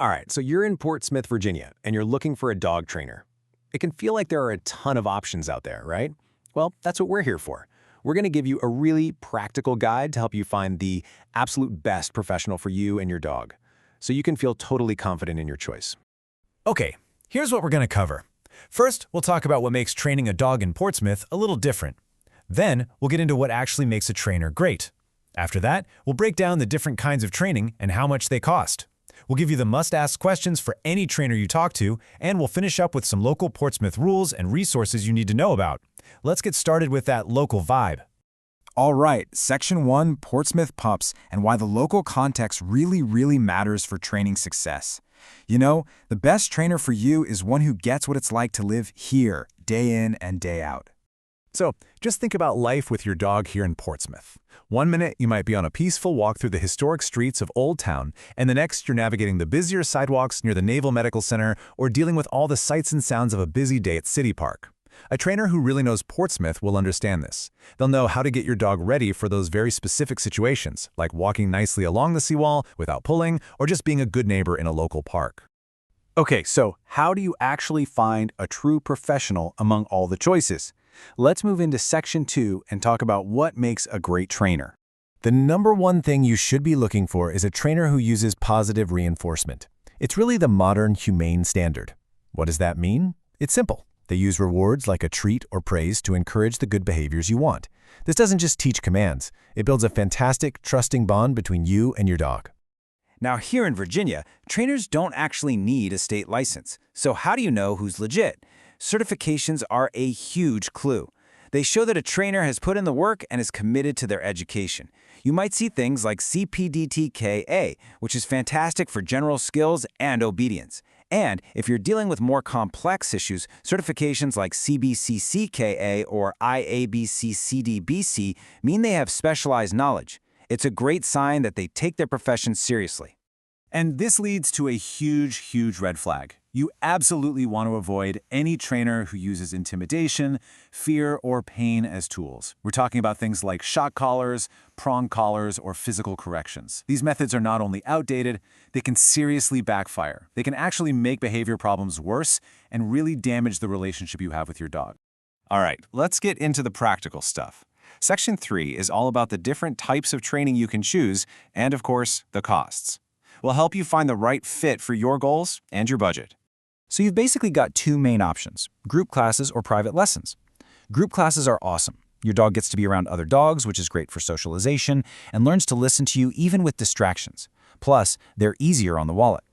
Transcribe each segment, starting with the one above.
All right, so you're in Portsmouth, Virginia, and you're looking for a dog trainer. It can feel like there are a ton of options out there, right? Well, that's what we're here for. We're going to give you a really practical guide to help you find the absolute best professional for you and your dog, so you can feel totally confident in your choice. Okay, here's what we're going to cover. First, we'll talk about what makes training a dog in Portsmouth a little different. Then, we'll get into what actually makes a trainer great. After that, we'll break down the different kinds of training and how much they cost. We'll give you the must-ask questions for any trainer you talk to, and we'll finish up with some local Portsmouth rules and resources you need to know about. Let's get started with that local vibe. All right, Section 1, Portsmouth Pups, and why the local context really matters for training success. You know, the best trainer for you is one who gets what it's like to live here, day in and day out. So, just think about life with your dog here in Portsmouth. One minute, you might be on a peaceful walk through the historic streets of Old Town, and the next, you're navigating the busier sidewalks near the Naval Medical Center or dealing with all the sights and sounds of a busy day at City Park. A trainer who really knows Portsmouth will understand this. They'll know how to get your dog ready for those very specific situations, like walking nicely along the seawall without pulling, or just being a good neighbor in a local park. Okay, so how do you actually find a true professional among all the choices? Let's move into Section 2 and talk about what makes a great trainer. The number one thing you should be looking for is a trainer who uses positive reinforcement. It's really the modern humane standard. What does that mean? It's simple. They use rewards like a treat or praise to encourage the good behaviors you want. This doesn't just teach commands. It builds a fantastic, trusting bond between you and your dog. Now here in Virginia, trainers don't actually need a state license. So how do you know who's legit? Certifications are a huge clue. They show that a trainer has put in the work and is committed to their education. You might see things like CPDTK-A, which is fantastic for general skills and obedience. And if you're dealing with more complex issues, certifications like CBCCKA or IABC-CDBC mean they have specialized knowledge. It's a great sign that they take their profession seriously. And this leads to a huge red flag. You absolutely want to avoid any trainer who uses intimidation, fear, or pain as tools. We're talking about things like shock collars, prong collars, or physical corrections. These methods are not only outdated, they can seriously backfire. They can actually make behavior problems worse and really damage the relationship you have with your dog. All right, let's get into the practical stuff. Section 3 is all about the different types of training you can choose and, of course, the costs. We'll help you find the right fit for your goals and your budget. So you've basically got two main options, group classes or private lessons. Group classes are awesome. Your dog gets to be around other dogs, which is great for socialization, and learns to listen to you even with distractions. Plus, they're easier on the wallet.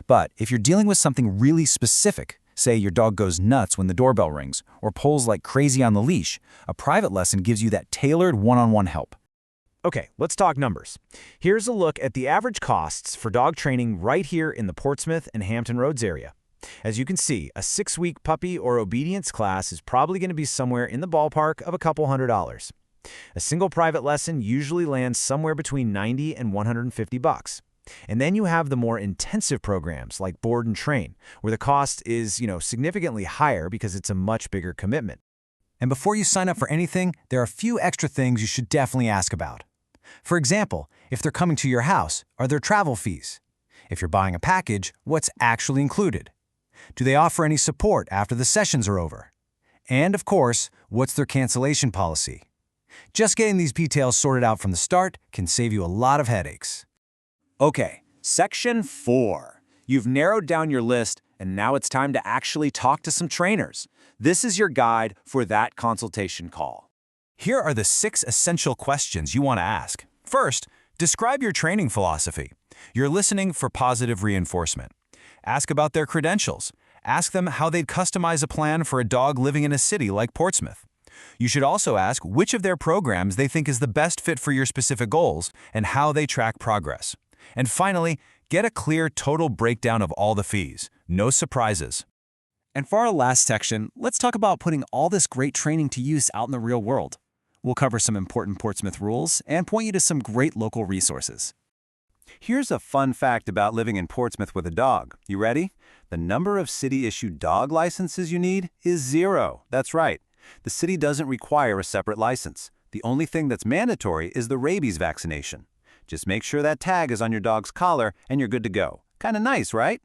But if you're dealing with something really specific, say your dog goes nuts when the doorbell rings or pulls like crazy on the leash, a private lesson gives you that tailored one-on-one help. Okay, let's talk numbers. Here's a look at the average costs for dog training right here in the Portsmouth and Hampton Roads area. As you can see, a 6-week puppy or obedience class is probably going to be somewhere in the ballpark of a couple $100. A single private lesson usually lands somewhere between $90 and $150. And then you have the more intensive programs like Board and Train, where the cost is, significantly higher because it's a much bigger commitment. And before you sign up for anything, there are a few extra things you should definitely ask about. For example, if they're coming to your house, are there travel fees? If you're buying a package, what's actually included? Do they offer any support after the sessions are over? And of course, what's their cancellation policy? Just getting these details sorted out from the start can save you a lot of headaches. Okay, Section 4. You've narrowed down your list, and now it's time to actually talk to some trainers. This is your guide for that consultation call. Here are the 6 essential questions you want to ask. First, describe your training philosophy. You're listening for positive reinforcement. Ask about their credentials. Ask them how they'd customize a plan for a dog living in a city like Portsmouth. You should also ask which of their programs they think is the best fit for your specific goals and how they track progress. And finally, get a clear total breakdown of all the fees. No surprises. And for our last section, let's talk about putting all this great training to use out in the real world. We'll cover some important Portsmouth rules and point you to some great local resources. Here's a fun fact about living in Portsmouth with a dog. You ready? The number of city-issued dog licenses you need is 0. That's right. The city doesn't require a separate license. The only thing that's mandatory is the rabies vaccination. Just make sure that tag is on your dog's collar and you're good to go. Kinda nice, right?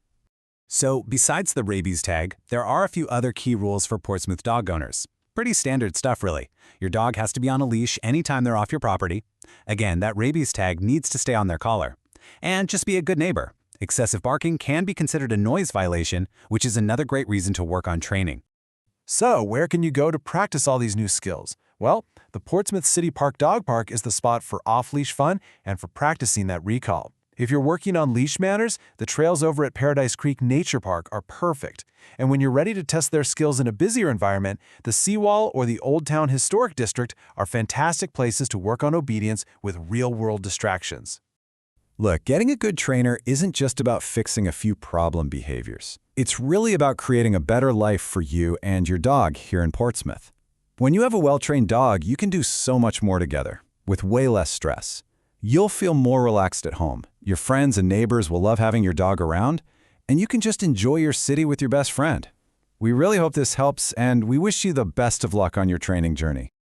So, besides the rabies tag, there are a few other key rules for Portsmouth dog owners. Pretty standard stuff, really. Your dog has to be on a leash anytime they're off your property. Again, that rabies tag needs to stay on their collar. And just be a good neighbor. Excessive barking can be considered a noise violation, which is another great reason to work on training. So, where can you go to practice all these new skills? Well, the Portsmouth City Park Dog Park is the spot for off-leash fun and for practicing that recall. If you're working on leash manners, the trails over at Paradise Creek Nature Park are perfect. And when you're ready to test their skills in a busier environment, the Seawall or the Old Town Historic District are fantastic places to work on obedience with real-world distractions. Look, getting a good trainer isn't just about fixing a few problem behaviors. It's really about creating a better life for you and your dog here in Portsmouth. When you have a well-trained dog, you can do so much more together, with way less stress. You'll feel more relaxed at home. Your friends and neighbors will love having your dog around, and you can just enjoy your city with your best friend. We really hope this helps, and we wish you the best of luck on your training journey.